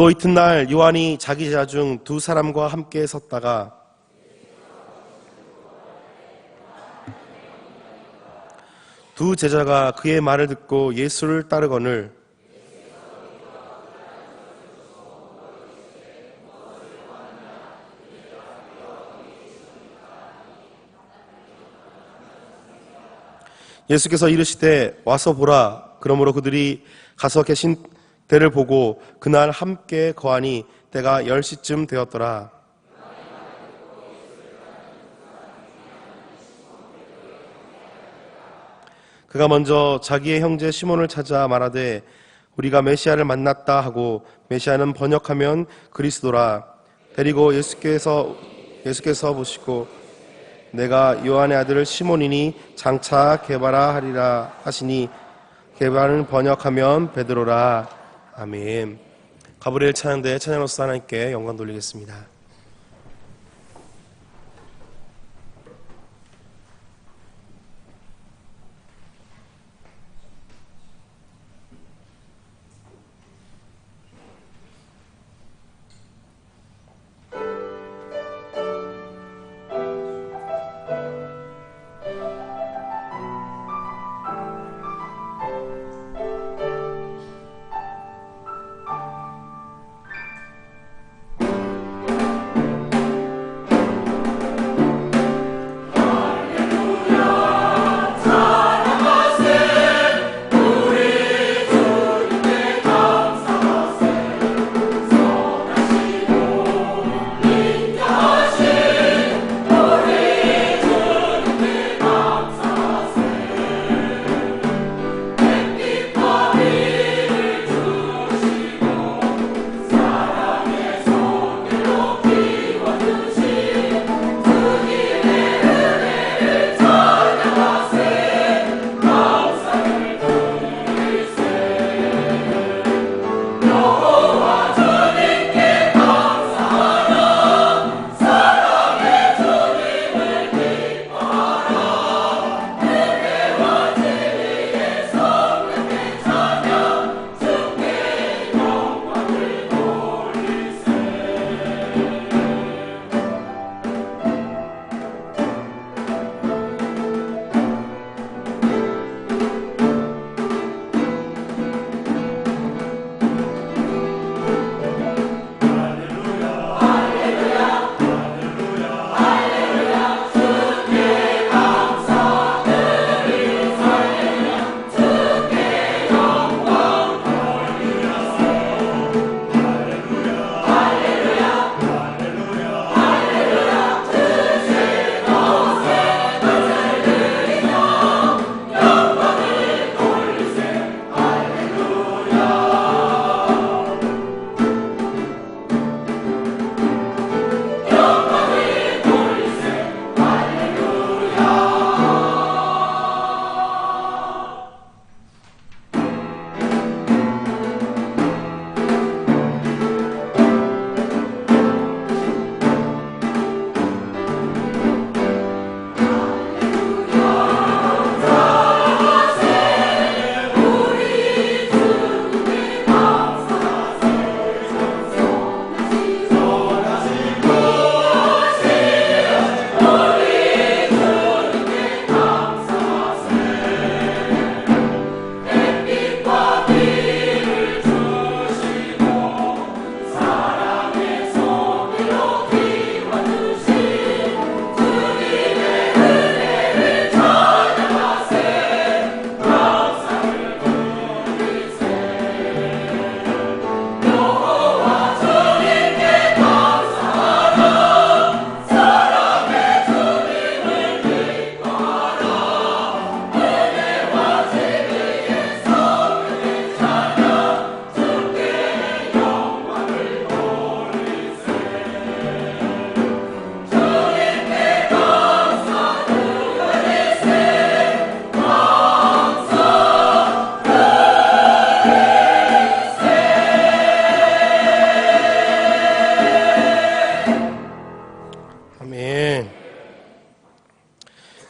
또 이튿날 요한이 자기 제자 중 두 사람과 함께 섰다가 두 제자가 그의 말을 듣고 예수를 따르거늘 예수께서 이르시되 와서 보라. 그러므로 그들이 가서 계신 때를 보고 그날 함께 거하니 때가 10시쯤 되었더라. 그가 먼저 자기의 형제 시몬을 찾아 말하되 우리가 메시아를 만났다 하고, 메시아는 번역하면 그리스도라. 데리고 예수께서 보시고 내가 요한의 아들 시몬이니 장차 게바라 하리라 하시니, 게바는 번역하면 베드로라. 아멘. 가브리엘 찬양대 찬양으로서 하나님께 영광 돌리겠습니다.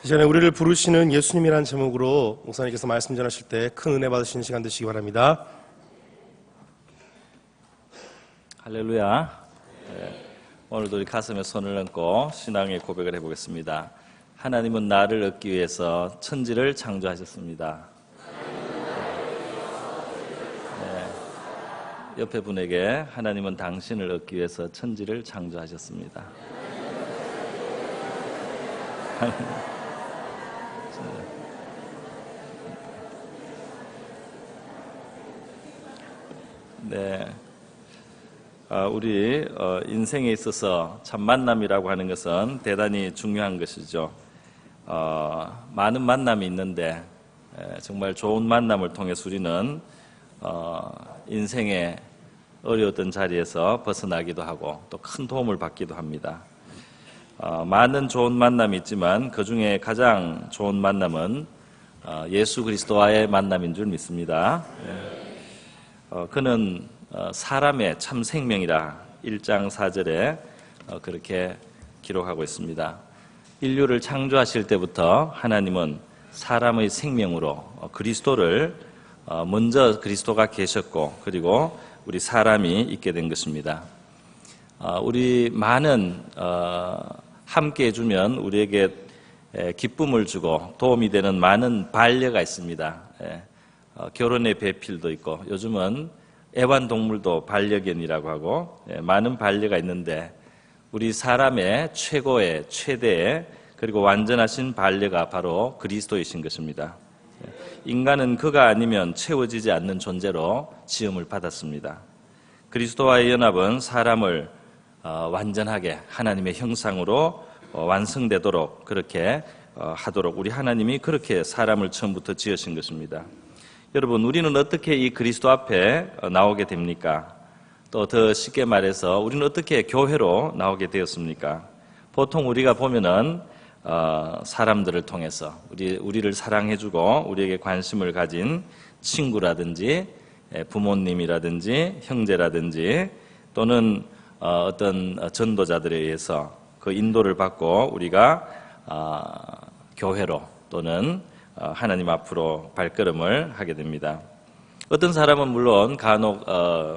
이전에 우리를 부르시는 예수님이라는 제목으로 목사님께서 말씀 전하실 때 큰 은혜 받으시는 시간 되시기 바랍니다. 할렐루야. 오늘도 우리 가슴에 손을 얹고 신앙의 고백을 해보겠습니다. 하나님은 나를 얻기 위해서 천지를 창조하셨습니다. 옆에 분에게 하나님은 당신을 얻기 위해서 천지를 창조하셨습니다. 네. 우리 인생에 있어서 참 만남이라고 하는 것은 대단히 중요한 것이죠. 많은 만남이 있는데 정말 좋은 만남을 통해서 우리는 인생의 어려웠던 자리에서 벗어나기도 하고 또 큰 도움을 받기도 합니다. 많은 좋은 만남이 있지만 그 중에 가장 좋은 만남은 예수 그리스도와의 만남인 줄 믿습니다. 그는 사람의 참 생명이라 1장 4절에 그렇게 기록하고 있습니다. 인류를 창조하실 때부터 하나님은 사람의 생명으로 그리스도를 먼저 그리스도가 계셨고 그리고 우리 사람이 있게 된 것입니다. 우리 많은 함께 해주면 우리에게 기쁨을 주고 도움이 되는 많은 반려가 있습니다. 결혼의 배필도 있고 요즘은 애완동물도 반려견이라고 하고 많은 반려가 있는데 우리 사람의 최고의 최대의 그리고 완전하신 반려가 바로 그리스도이신 것입니다. 인간은 그가 아니면 채워지지 않는 존재로 지음을 받았습니다. 그리스도와의 연합은 사람을 완전하게 하나님의 형상으로 완성되도록 그렇게 하도록 우리 하나님이 그렇게 사람을 처음부터 지으신 것입니다. 여러분, 우리는 어떻게 이 그리스도 앞에 나오게 됩니까? 또 더 쉽게 말해서 우리는 어떻게 교회로 나오게 되었습니까? 보통 우리가 보면은 사람들을 통해서 우리를 사랑해주고 우리에게 관심을 가진 친구라든지 부모님이라든지 형제라든지 또는 어떤 전도자들에 의해서 그 인도를 받고 우리가 교회로 또는 하나님 앞으로 발걸음을 하게 됩니다. 어떤 사람은 물론 간혹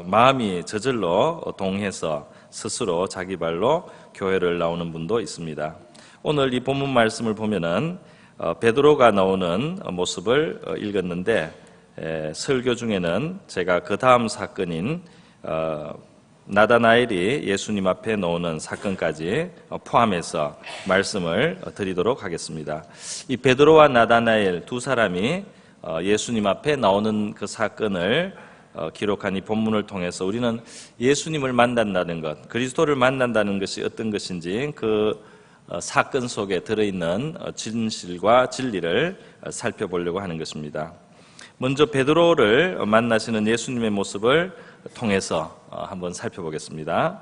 마음이 저절로 동해서 스스로 자기 발로 교회를 나오는 분도 있습니다. 오늘 이 본문 말씀을 보면은 베드로가 나오는 모습을 읽었는데 설교 중에는 제가 그 다음 사건인 나다나엘이 예수님 앞에 나오는 사건까지 포함해서 말씀을 드리도록 하겠습니다. 이 베드로와 나다나엘 두 사람이 예수님 앞에 나오는 그 사건을 기록한 이 본문을 통해서 우리는 예수님을 만난다는 것, 그리스도를 만난다는 것이 어떤 것인지 그 사건 속에 들어있는 진실과 진리를 살펴보려고 하는 것입니다. 먼저 베드로를 만나시는 예수님의 모습을 통해서 한번 살펴보겠습니다.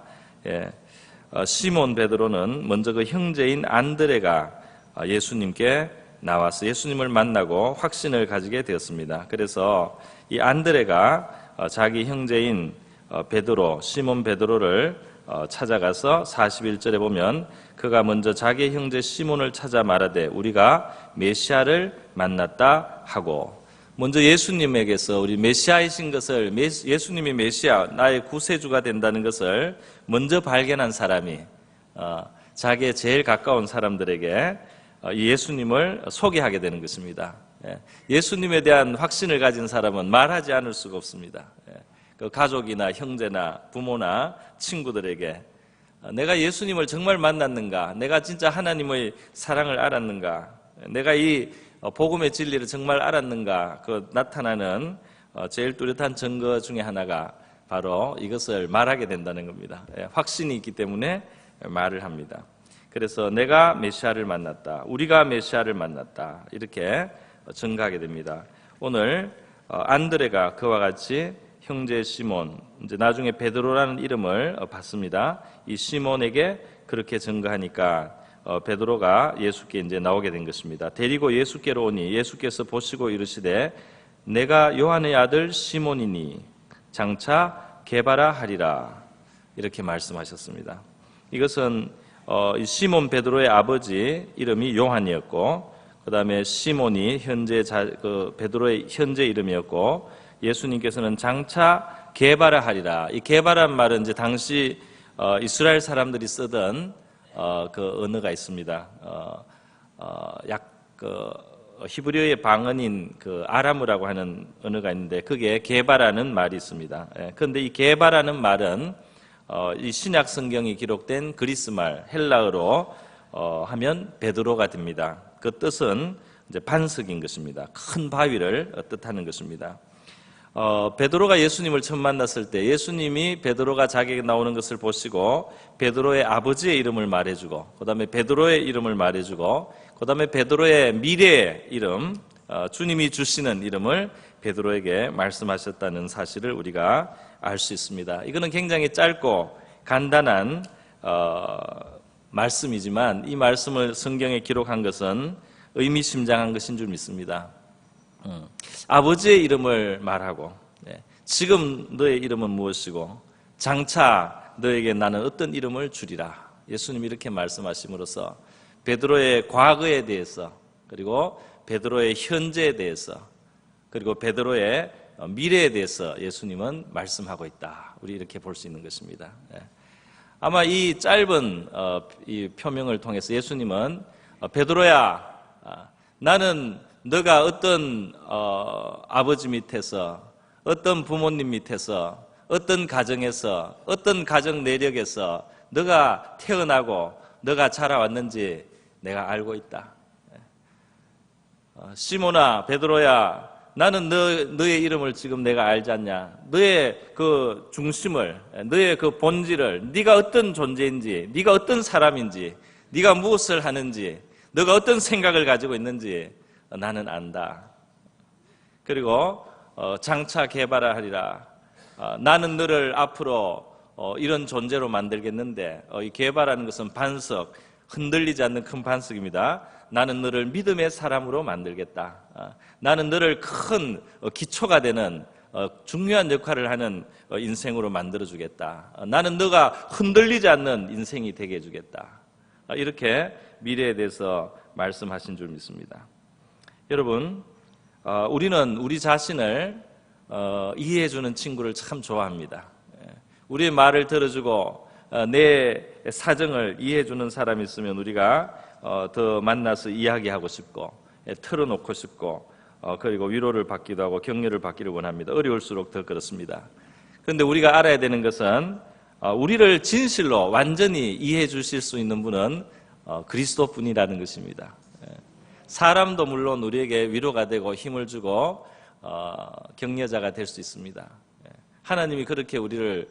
시몬 베드로는 먼저 그 형제인 안드레가 예수님께 나와서 예수님을 만나고 확신을 가지게 되었습니다. 그래서 이 안드레가 자기 형제인 베드로, 시몬 베드로를 찾아가서 41절에 보면 그가 먼저 자기 형제 시몬을 찾아 말하되 우리가 메시아를 만났다 하고 먼저 예수님에게서 우리 메시아이신 것을 예수님이 메시아 나의 구세주가 된다는 것을 먼저 발견한 사람이 자기의 제일 가까운 사람들에게 예수님을 소개하게 되는 것입니다. 예수님에 대한 확신을 가진 사람은 말하지 않을 수가 없습니다. 그 가족이나 형제나 부모나 친구들에게 내가 예수님을 정말 만났는가? 내가 진짜 하나님의 사랑을 알았는가? 내가 이 복음의 진리를 정말 알았는가? 그 나타나는 제일 뚜렷한 증거 중에 하나가 바로 이것을 말하게 된다는 겁니다. 확신이 있기 때문에 말을 합니다. 그래서 내가 메시아를 만났다. 우리가 메시아를 만났다. 이렇게 증거하게 됩니다. 오늘 안드레가 그와 같이 형제 시몬, 이제 나중에 베드로라는 이름을 받습니다. 이 시몬에게 그렇게 증거하니까 베드로가 예수께 이제 나오게 된 것입니다. 데리고 예수께로 오니 예수께서 보시고 이르시되 내가 요한의 아들 시몬이니 장차 게바라 하리라 이렇게 말씀하셨습니다. 이것은 시몬 베드로의 아버지 이름이 요한이었고 그 다음에 시몬이 현재 베드로의 현재 이름이었고 예수님께서는 장차 게바라 하리라. 이 게바란 말은 이제 당시 이스라엘 사람들이 쓰던 그 언어가 있습니다. 히브리어의 방언인 그 아람어라고 하는 언어가 있는데 그게 게바라는 말이 있습니다. 그런데 이 게바라는 말은 이 신약 성경이 기록된 그리스 말 헬라어로 하면 베드로가 됩니다. 그 뜻은 이제 반석인 것입니다. 큰 바위를 뜻하는 것입니다. 베드로가 예수님을 처음 만났을 때 예수님이 베드로가 자기에게 나오는 것을 보시고 베드로의 아버지의 이름을 말해주고 그 다음에 베드로의 이름을 말해주고 그 다음에 베드로의 미래의 이름, 주님이 주시는 이름을 베드로에게 말씀하셨다는 사실을 우리가 알 수 있습니다. 이거는 굉장히 짧고 간단한 말씀이지만 이 말씀을 성경에 기록한 것은 의미심장한 것인 줄 믿습니다. 아버지의 이름을 말하고 지금 너의 이름은 무엇이고 장차 너에게 나는 어떤 이름을 주리라. 예수님이 이렇게 말씀하심으로써 베드로의 과거에 대해서 그리고 베드로의 현재에 대해서 그리고 베드로의 미래에 대해서 예수님은 말씀하고 있다. 우리 이렇게 볼 수 있는 것입니다. 아마 이 짧은 이 표명을 통해서 예수님은 베드로야, 나는 너가 어떤 아버지 밑에서 어떤 부모님 밑에서 어떤 가정에서 어떤 가정 내력에서 너가 태어나고 너가 자라왔는지 내가 알고 있다. 시몬아, 베드로야, 나는 너의 이름을 지금 내가 알지 않냐? 너의 그 중심을, 너의 그 본질을, 네가 어떤 존재인지, 네가 어떤 사람인지, 네가 무엇을 하는지, 너가 어떤 생각을 가지고 있는지 나는 안다. 그리고 장차 개발을 하리라. 나는 너를 앞으로 이런 존재로 만들겠는데 이 개발하는 것은 반석, 흔들리지 않는 큰 반석입니다. 나는 너를 믿음의 사람으로 만들겠다. 나는 너를 큰 기초가 되는 중요한 역할을 하는 인생으로 만들어주겠다. 나는 너가 흔들리지 않는 인생이 되게 해주겠다. 이렇게 미래에 대해서 말씀하신 줄 믿습니다. 여러분, 우리는 우리 자신을 이해해주는 친구를 참 좋아합니다. 우리의 말을 들어주고 내 사정을 이해해주는 사람이 있으면 우리가 더 만나서 이야기하고 싶고 털어놓고 싶고 그리고 위로를 받기도 하고 격려를 받기를 원합니다. 어려울수록 더 그렇습니다. 그런데 우리가 알아야 되는 것은 우리를 진실로 완전히 이해해 주실 수 있는 분은 그리스도뿐이라는 것입니다. 사람도 물론 우리에게 위로가 되고 힘을 주고 격려자가 될 수 있습니다. 하나님이 그렇게 우리를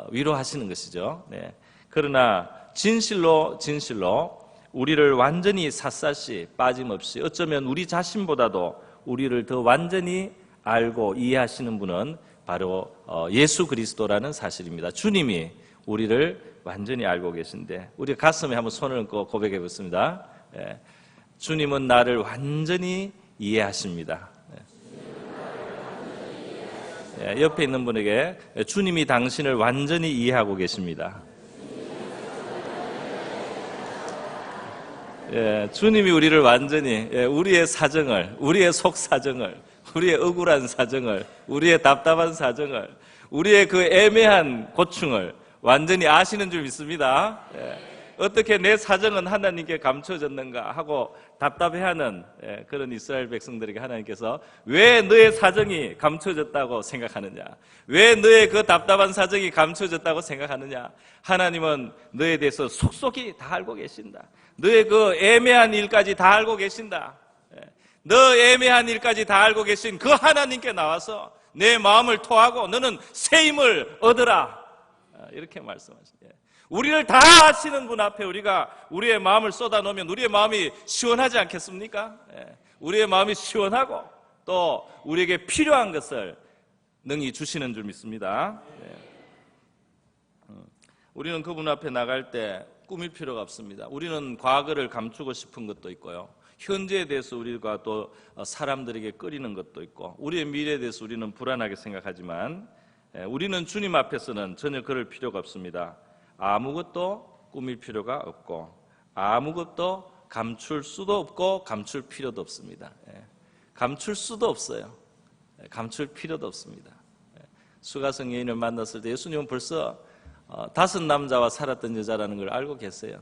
위로하시는 것이죠. 그러나 진실로 우리를 완전히 샅샅이 빠짐없이 어쩌면 우리 자신보다도 우리를 더 완전히 알고 이해하시는 분은 바로 예수 그리스도라는 사실입니다. 주님이 우리를 완전히 알고 계신데 우리 가슴에 한번 손을 얹고 고백해 보겠습니다. 주님은 나를 완전히 이해하십니다. 옆에 있는 분에게 주님이 당신을 완전히 이해하고 계십니다. 주님이 우리를 완전히 우리의 사정을, 우리의 속 사정을, 우리의 억울한 사정을, 우리의 답답한 사정을, 우리의 그 애매한 고충을 완전히 아시는 줄 믿습니다. 어떻게 내 사정은 하나님께 감춰졌는가 하고 답답해하는 그런 이스라엘 백성들에게 하나님께서 왜 너의 사정이 감춰졌다고 생각하느냐? 왜 너의 그 답답한 사정이 감춰졌다고 생각하느냐? 하나님은 너에 대해서 속속이 다 알고 계신다. 너의 그 애매한 일까지 다 알고 계신다. 너 애매한 일까지 다 알고 계신 그 하나님께 나와서 내 마음을 토하고 너는 새 힘을 얻으라. 이렇게 말씀하십니다. 우리를 다 아시는 분 앞에 우리가 우리의 마음을 쏟아놓으면 우리의 마음이 시원하지 않겠습니까? 우리의 마음이 시원하고 또 우리에게 필요한 것을 능히 주시는 줄 믿습니다. 우리는 그분 앞에 나갈 때 꾸밀 필요가 없습니다. 우리는 과거를 감추고 싶은 것도 있고요. 현재에 대해서 우리가 또 사람들에게 꺼리는 것도 있고 우리의 미래에 대해서 우리는 불안하게 생각하지만 우리는 주님 앞에서는 전혀 그럴 필요가 없습니다. 아무것도 꾸밀 필요가 없고 아무것도 감출 수도 없고 감출 필요도 없습니다. 감출 수도 없어요. 감출 필요도 없습니다. 수가성 여인을 만났을 때 예수님은 벌써 5 남자와 살았던 여자라는 걸 알고 계세요.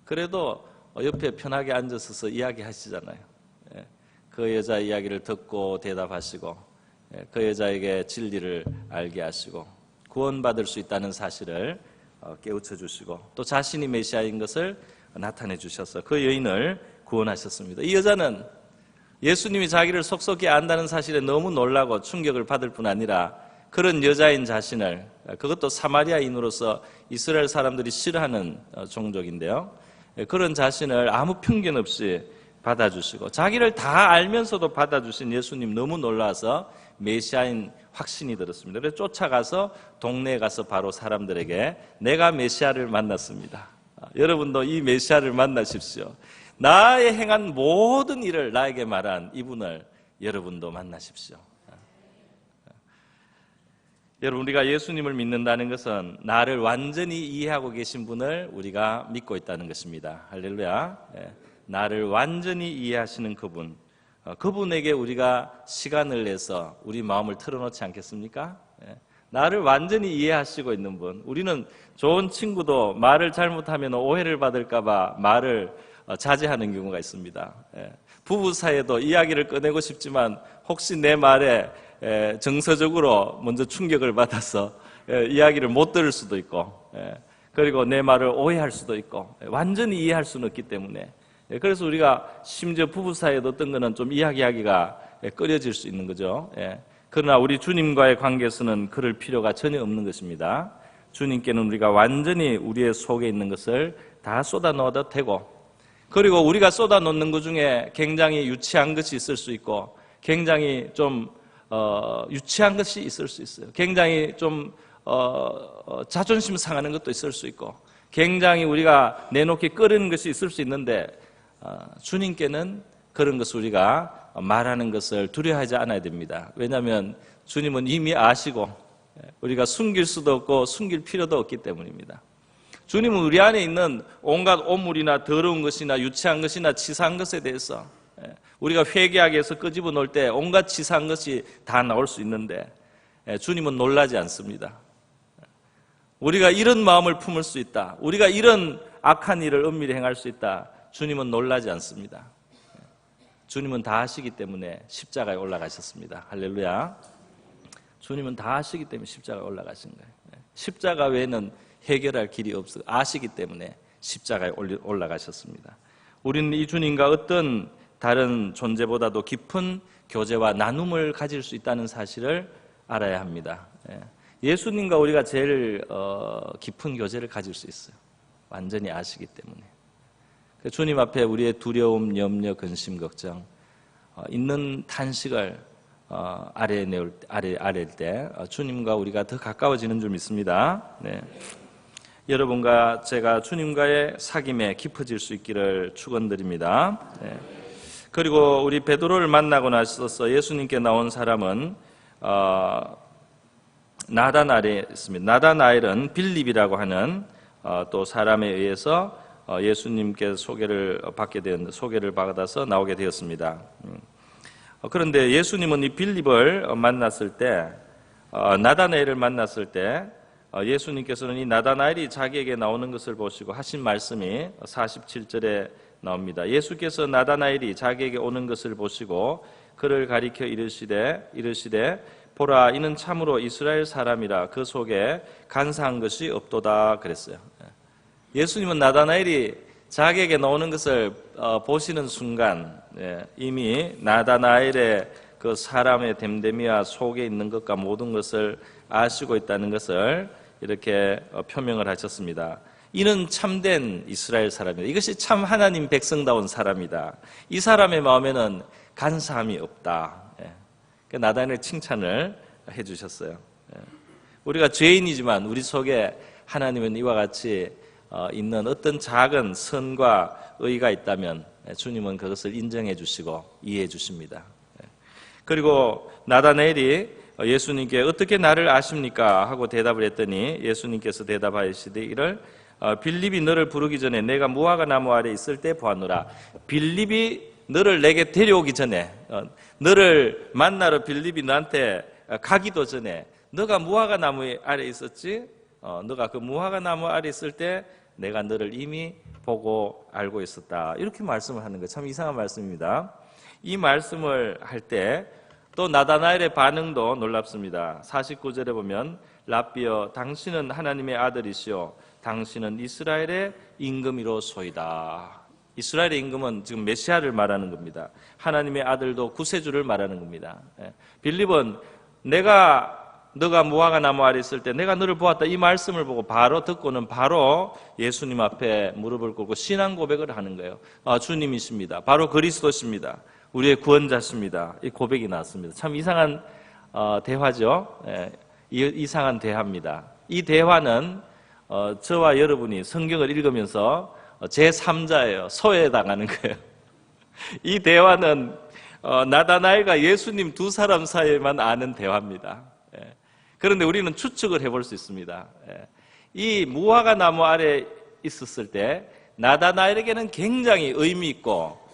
그래도 옆에 편하게 앉아서 이야기하시잖아요. 그 여자 이야기를 듣고 대답하시고 그 여자에게 진리를 알게 하시고 구원받을 수 있다는 사실을 깨우쳐 주시고 또 자신이 메시아인 것을 나타내 주셔서 그 여인을 구원하셨습니다. 이 여자는 예수님이 자기를 속속히 안다는 사실에 너무 놀라고 충격을 받을 뿐 아니라 그런 여자인 자신을, 그것도 사마리아인으로서 이스라엘 사람들이 싫어하는 종족인데요, 그런 자신을 아무 편견 없이 받아주시고 자기를 다 알면서도 받아주신 예수님 너무 놀라서 메시아인 확신이 들었습니다. 그래서 쫓아가서 동네에 가서 바로 사람들에게 내가 메시아를 만났습니다. 여러분도 이 메시아를 만나십시오. 나의 행한 모든 일을 나에게 말한 이분을 여러분도 만나십시오. 여러분, 우리가 예수님을 믿는다는 것은 나를 완전히 이해하고 계신 분을 우리가 믿고 있다는 것입니다. 할렐루야. 나를 완전히 이해하시는 그분, 그분에게 우리가 시간을 내서 우리 마음을 털어놓지 않겠습니까? 나를 완전히 이해하시고 있는 분. 우리는 좋은 친구도 말을 잘못하면 오해를 받을까 봐 말을 자제하는 경우가 있습니다. 부부 사이에도 이야기를 꺼내고 싶지만 혹시 내 말에 정서적으로 먼저 충격을 받아서 이야기를 못 들을 수도 있고, 그리고 내 말을 오해할 수도 있고, 완전히 이해할 수는 없기 때문에, 그래서 우리가 심지어 부부 사이에도 어떤 거는 좀 이야기하기가 꺼려질 수 있는 거죠. 그러나 우리 주님과의 관계에서는 그럴 필요가 전혀 없는 것입니다. 주님께는 우리가 완전히 우리의 속에 있는 것을 다 쏟아넣어도 되고, 그리고 우리가 쏟아놓는 것 중에 굉장히 유치한 것이 있을 수 있고, 굉장히 좀 유치한 것이 있을 수 있어요. 굉장히 좀 자존심 상하는 것도 있을 수 있고, 굉장히 우리가 내놓기 꺼리는 것이 있을 수 있는데, 주님께는 그런 것을 우리가 말하는 것을 두려워하지 않아야 됩니다. 왜냐하면 주님은 이미 아시고 우리가 숨길 수도 없고 숨길 필요도 없기 때문입니다. 주님은 우리 안에 있는 온갖 오물이나 더러운 것이나 유치한 것이나 치사한 것에 대해서 우리가 회개하기 위해서 끄집어 놓을 때 온갖 치사한 것이 다 나올 수 있는데 주님은 놀라지 않습니다. 우리가 이런 마음을 품을 수 있다, 우리가 이런 악한 일을 은밀히 행할 수 있다, 주님은 놀라지 않습니다. 주님은 다 아시기 때문에 십자가에 올라가셨습니다. 할렐루야. 주님은 다 아시기 때문에 십자가에 올라가신 거예요. 십자가 외에는 해결할 길이 없어 아시기 때문에 십자가에 올라가셨습니다. 우리는 이 주님과 어떤 다른 존재보다도 깊은 교제와 나눔을 가질 수 있다는 사실을 알아야 합니다. 예수님과 우리가 제일 깊은 교제를 가질 수 있어요. 완전히 아시기 때문에. 주님 앞에 우리의 두려움, 염려, 근심, 걱정, 있는 탄식을 아랠 때 주님과 우리가 더 가까워지는 줄 믿습니다. 네. 여러분과 제가 주님과의 사귐에 깊어질 수 있기를 축원드립니다. 네. 그리고 우리 베드로를 만나고 나서서 예수님께 나온 사람은 나다나엘에 있습니다. 나다나엘은 빌립이라고 하는 또 사람에 의해서 예수님께 소개를 받아서 나오게 되었습니다. 그런데 예수님은 이 빌립을 만났을 때, 나다나엘을 만났을 때 예수님께서는 이 나다나엘이 자기에게 나오는 것을 보시고 하신 말씀이 47절에 나옵니다. 예수께서 나다나엘이 자기에게 오는 것을 보시고 그를 가리켜 이르시되 보라, 이는 참으로 이스라엘 사람이라 그 속에 간사한 것이 없도다 그랬어요. 예수님은 나다나엘이 자기에게 나오는 것을 보시는 순간 이미 나다나엘의 그 사람의 됨됨이와 속에 있는 것과 모든 것을 아시고 있다는 것을 이렇게 표명을 하셨습니다. 이는 참된 이스라엘 사람이다. 이것이 참 하나님 백성다운 사람이다. 이 사람의 마음에는 간사함이 없다. 나다나엘 칭찬을 해주셨어요. 우리가 죄인이지만 우리 속에 하나님은 이와 같이 있는 어떤 작은 선과 의가 있다면 주님은 그것을 인정해 주시고 이해해 주십니다. 그리고 나다나엘이 예수님께 어떻게 나를 아십니까? 하고 대답을 했더니 예수님께서 대답하시되 이를 빌립이 너를 부르기 전에 내가 무화과 나무 아래 있을 때 보았노라. 빌립이 너를 내게 데려오기 전에, 너를 만나러 빌립이 너한테 가기도 전에, 너가 무화과 나무 아래 있었지? 너가 그 무화과 나무 아래 있을 때 내가 너를 이미 보고 알고 있었다. 이렇게 말씀을 하는 거 참 이상한 말씀입니다. 이 말씀을 할 때 또 나다나엘의 반응도 놀랍습니다. 49절에 보면 랍비여 당신은 하나님의 아들이시오 당신은 이스라엘의 임금이로소이다. 이스라엘의 임금은 지금 메시아를 말하는 겁니다. 하나님의 아들도 구세주를 말하는 겁니다. 빌립은 너가 무화과 나무 아래 있을 때 내가 너를 보았다 이 말씀을 보고 바로 듣고는 바로 예수님 앞에 무릎을 꿇고 신앙 고백을 하는 거예요. 주님이십니다. 바로 그리스도십니다. 우리의 구원자십니다. 이 고백이 나왔습니다. 참 이상한 대화죠. 이상한 대화입니다. 이 대화는 저와 여러분이 성경을 읽으면서 제3자예요. 소외당하는 거예요. 이 대화는 나다나엘과 예수님 두 사람 사이에만 아는 대화입니다. 그런데 우리는 추측을 해볼 수 있습니다. 이 무화과 나무 아래 있었을 때 나다나엘에게는 굉장히 의미 있고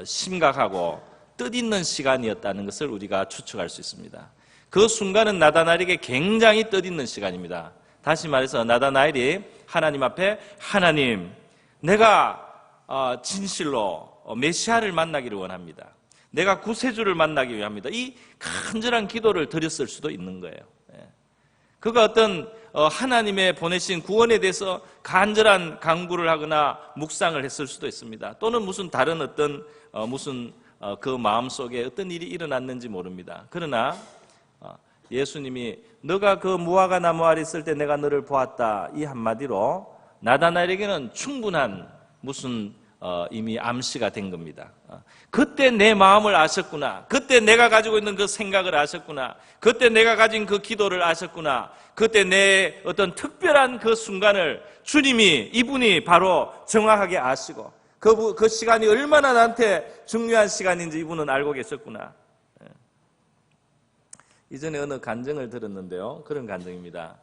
심각하고 뜻있는 시간이었다는 것을 우리가 추측할 수 있습니다. 그 순간은 나다나엘에게 굉장히 뜻있는 시간입니다. 다시 말해서 나다나엘이 하나님 앞에 하나님 내가 진실로 메시아를 만나기를 원합니다. 내가 구세주를 만나기 위함이다. 이 간절한 기도를 드렸을 수도 있는 거예요. 그가 어떤 하나님의 보내신 구원에 대해서 간절한 강구를 하거나 묵상을 했을 수도 있습니다. 또는 무슨 다른 어떤 그 마음속에 어떤 일이 일어났는지 모릅니다. 그러나 예수님이 너가 그 무화과 나무 아래 있을 때 내가 너를 보았다 이 한마디로 나다나엘에게는 충분한 이미 암시가 된 겁니다. 그때 내 마음을 아셨구나. 그때 내가 가지고 있는 그 생각을 아셨구나. 그때 내가 가진 그 기도를 아셨구나. 그때 내 어떤 특별한 그 순간을 이분이 바로 정확하게 아시고 그 시간이 얼마나 나한테 중요한 시간인지 이분은 알고 계셨구나. 이전에 어느 간증을 들었는데요. 그런 간증입니다.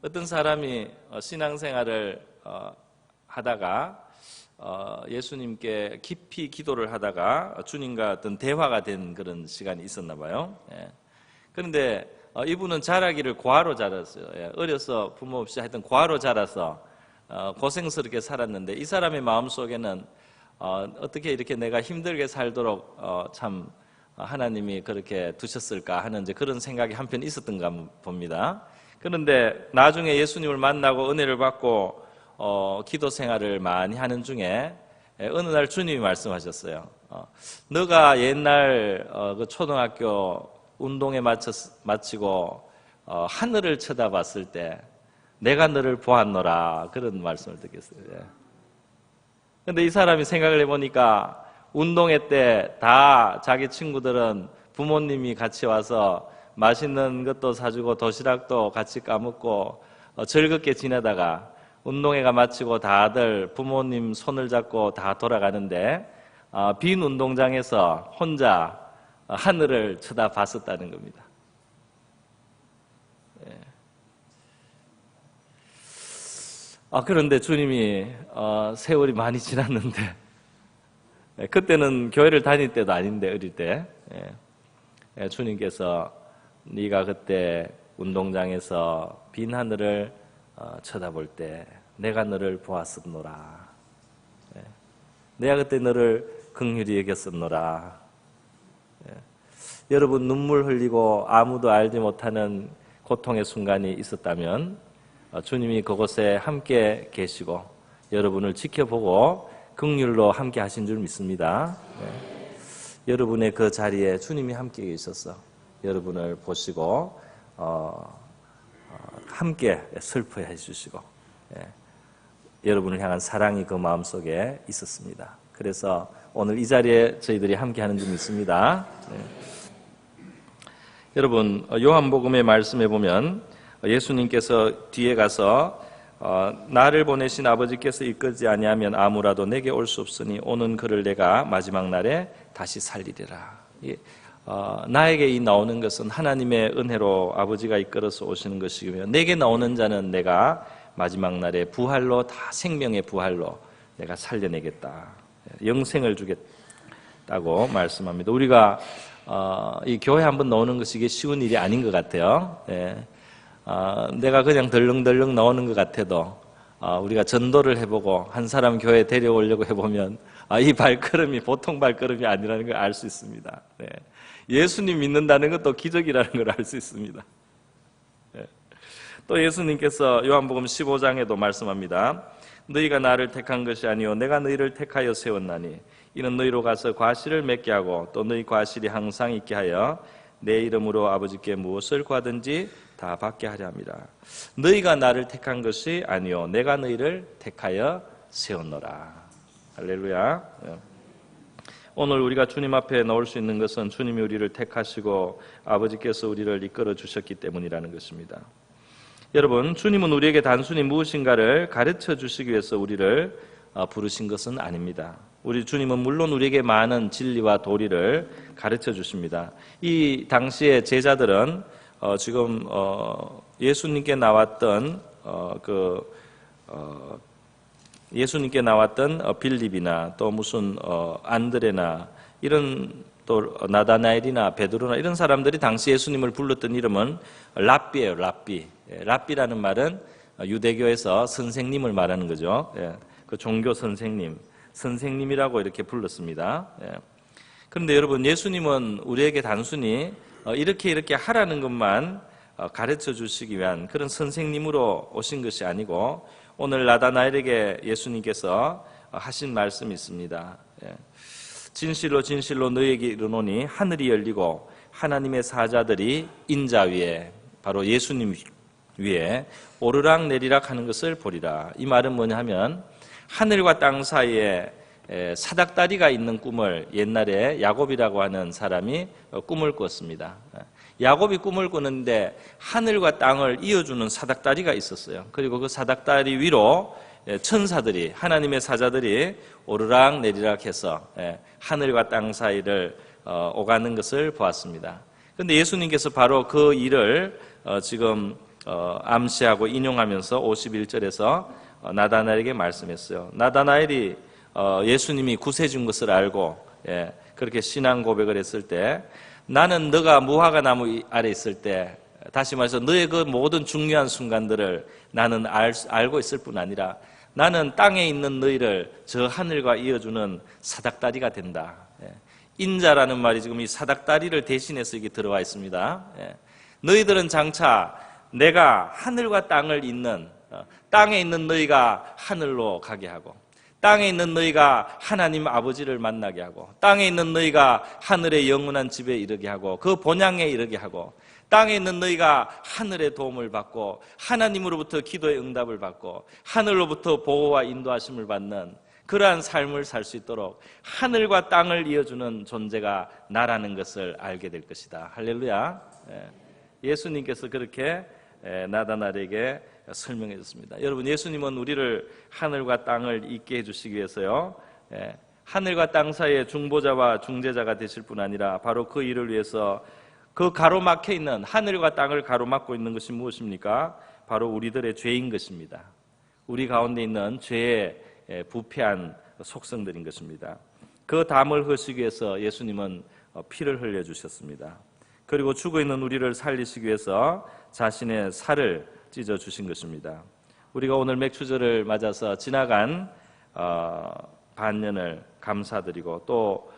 어떤 사람이 신앙생활을 하다가 예수님께 깊이 기도를 하다가 주님과 어떤 대화가 된 그런 시간이 있었나 봐요. 그런데 이분은 자라기를 고아로 자랐어요. 어려서 부모 없이 하여튼 고아로 자라서 고생스럽게 살았는데 이 사람의 마음속에는 어떻게 이렇게 내가 힘들게 살도록 참 하나님이 그렇게 두셨을까 하는 이제 그런 생각이 한편 있었던가 봅니다. 그런데 나중에 예수님을 만나고 은혜를 받고 기도 생활을 많이 하는 중에 어느 날 주님이 말씀하셨어요. 너가 옛날 그 초등학교 운동에 마치고 하늘을 쳐다봤을 때 내가 너를 보았노라 그런 말씀을 듣겠어요. 그런데 이 사람이 생각을 해보니까 운동회 때 다 자기 친구들은 부모님이 같이 와서 맛있는 것도 사주고 도시락도 같이 까먹고 즐겁게 지내다가 운동회가 마치고 다들 부모님 손을 잡고 다 돌아가는데 빈 운동장에서 혼자 하늘을 쳐다봤었다는 겁니다. 그런데 주님이 세월이 많이 지났는데 그때는 교회를 다닐 때도 아닌데 어릴 때 주님께서 네가 그때 운동장에서 빈 하늘을 쳐다볼 때 내가 너를 보았었노라. 내가 그때 너를 긍휼히 여겼었노라. 여러분 눈물 흘리고 아무도 알지 못하는 고통의 순간이 있었다면 주님이 그곳에 함께 계시고 여러분을 지켜보고 긍휼로 함께 하신 줄 믿습니다. 여러분의 그 자리에 주님이 함께 계셔서 여러분을 보시고 함께 슬퍼해 주시고 여러분을 향한 사랑이 그 마음속에 있었습니다. 그래서 오늘 이 자리에 저희들이 함께 하는 줄 믿습니다. 여러분 요한복음의 말씀에 보면 예수님께서 뒤에 가서 나를 보내신 아버지께서 이끌지 아니하면 아무라도 내게 올 수 없으니 오는 그를 내가 마지막 날에 다시 살리리라. 나에게 이 나오는 것은 하나님의 은혜로 아버지가 이끌어서 오시는 것이며 내게 나오는 자는 내가 마지막 날에 부활로 다 생명의 부활로 내가 살려내겠다. 영생을 주겠다고 말씀합니다. 우리가 이 교회 한번 나오는 것이 이게 쉬운 일이 아닌 것 같아요. 내가 그냥 덜렁덜렁 나오는 것 같아도 우리가 전도를 해보고 한 사람 교회에 데려오려고 해보면 이 발걸음이 보통 발걸음이 아니라는 걸 알 수 있습니다. 네. 예수님 믿는다는 것도 기적이라는 걸 알 수 있습니다. 네. 또 예수님께서 요한복음 15장에도 말씀합니다. 너희가 나를 택한 것이 아니요 내가 너희를 택하여 세웠나니 이는 너희로 가서 과실을 맺게 하고 또 너희 과실이 항상 있게 하여 내 이름으로 아버지께 무엇을 구하든지 다 받게 하려 함이라. 너희가 나를 택한 것이 아니요 내가 너희를 택하여 세웠노라. 할렐루야. 오늘 우리가 주님 앞에 나올 수 있는 것은 주님이 우리를 택하시고 아버지께서 우리를 이끌어 주셨기 때문이라는 것입니다. 여러분, 주님은 우리에게 단순히 무엇인가를 가르쳐 주시기 위해서 우리를 부르신 것은 아닙니다. 우리 주님은 물론 우리에게 많은 진리와 도리를 가르쳐 주십니다. 이 당시에 제자들은 지금 예수님께 나왔던 예수님께 나왔던 빌립이나 또 무슨 안드레나 이런 또 나다나엘이나 베드로나 이런 사람들이 당시 예수님을 불렀던 이름은 랍비예요. 랍비. 랍비라는 말은 유대교에서 선생님을 말하는 거죠. 그 종교 선생님이라고 이렇게 불렀습니다. 그런데 여러분, 예수님은 우리에게 단순히 이렇게 하라는 것만 가르쳐 주시기 위한 그런 선생님으로 오신 것이 아니고 오늘 나다나엘에게 예수님께서 하신 말씀이 있습니다. 진실로 진실로 너희에게 이르노니 하늘이 열리고 하나님의 사자들이 인자 위에, 바로 예수님 위에 오르락 내리락 하는 것을 보리라. 이 말은 뭐냐 하면 하늘과 땅 사이에 사닥다리가 있는 꿈을 옛날에 야곱이라고 하는 사람이 꿈을 꿨습니다. 야곱이 꿈을 꾸는데 하늘과 땅을 이어주는 사닥다리가 있었어요. 그리고 그 사닥다리 위로 천사들이, 하나님의 사자들이 오르락 내리락 해서 하늘과 땅 사이를 오가는 것을 보았습니다. 그런데 예수님께서 바로 그 일을 지금 암시하고 인용하면서 51절에서 나다나엘에게 말씀했어요. 나다나엘이 예수님이 구세주인 것을 알고 그렇게 신앙 고백을 했을 때, 나는 너가 무화과 나무 아래 있을 때, 다시 말해서 너의 그 모든 중요한 순간들을 나는 알고 있을 뿐 아니라 나는 땅에 있는 너희를 저 하늘과 이어주는 사닥다리가 된다. 인자라는 말이 지금 이 사닥다리를 대신해서 이게 들어와 있습니다. 너희들은 장차 내가 하늘과 땅을 잇는, 땅에 있는 너희가 하늘로 가게 하고, 땅에 있는 너희가 하나님 아버지를 만나게 하고, 땅에 있는 너희가 하늘의 영원한 집에 이르게 하고, 그 본향에 이르게 하고, 땅에 있는 너희가 하늘의 도움을 받고 하나님으로부터 기도의 응답을 받고 하늘로부터 보호와 인도하심을 받는 그러한 삶을 살 수 있도록 하늘과 땅을 이어주는 존재가 나라는 것을 알게 될 것이다. 할렐루야. 예수님께서 그렇게 나다나엘에게 설명해 줬습니다. 여러분, 예수님은 우리를 하늘과 땅을 잇게 해주시기 위해서요, 하늘과 땅 사이에 중보자와 중재자가 되실 뿐 아니라 바로 그 일을 위해서 그 가로막혀 있는, 하늘과 땅을 가로막고 있는 것이 무엇입니까? 바로 우리들의 죄인 것입니다. 우리 가운데 있는 죄의 부패한 속성들인 것입니다. 그 담을 허시기 위해서 예수님은 피를 흘려주셨습니다. 그리고 죽어있는 우리를 살리시기 위해서 자신의 살을 찢어주신 것입니다. 우리가 오늘 맥추절을 맞아서 지나간 반년을 감사드리고 또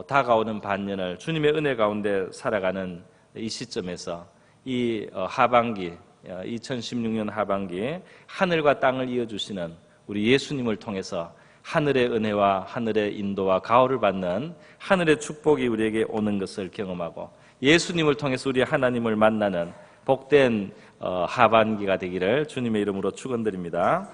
다가오는 반년을 주님의 은혜 가운데 살아가는 이 시점에서 이 하반기, 2016년 하반기 하늘과 땅을 이어주시는 우리 예수님을 통해서 하늘의 은혜와 하늘의 인도와 가호를 받는 하늘의 축복이 우리에게 오는 것을 경험하고 예수님을 통해서 우리 하나님을 만나는 복된 하반기가 되기를 주님의 이름으로 축원드립니다.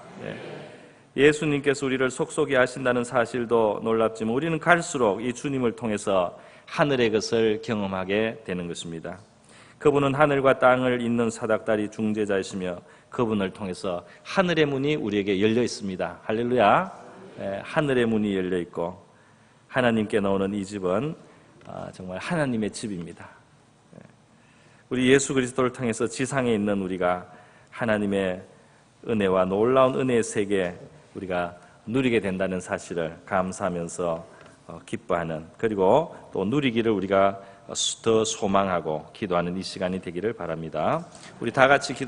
예수님께서 우리를 속속이 하신다는 사실도 놀랍지만 우리는 갈수록 이 주님을 통해서 하늘의 것을 경험하게 되는 것입니다. 그분은 하늘과 땅을 잇는 사닥다리 중재자이시며 그분을 통해서 하늘의 문이 우리에게 열려 있습니다. 할렐루야. 하늘의 문이 열려 있고 하나님께 나오는 이 집은 정말 하나님의 집입니다. 우리 예수 그리스도를 통해서 지상에 있는 우리가 하나님의 은혜와 놀라운 은혜의 세계 우리가 누리게 된다는 사실을 감사하면서 기뻐하는, 그리고 또 누리기를 우리가 더 소망하고 기도하는 이 시간이 되기를 바랍니다. 우리 다 같이 기도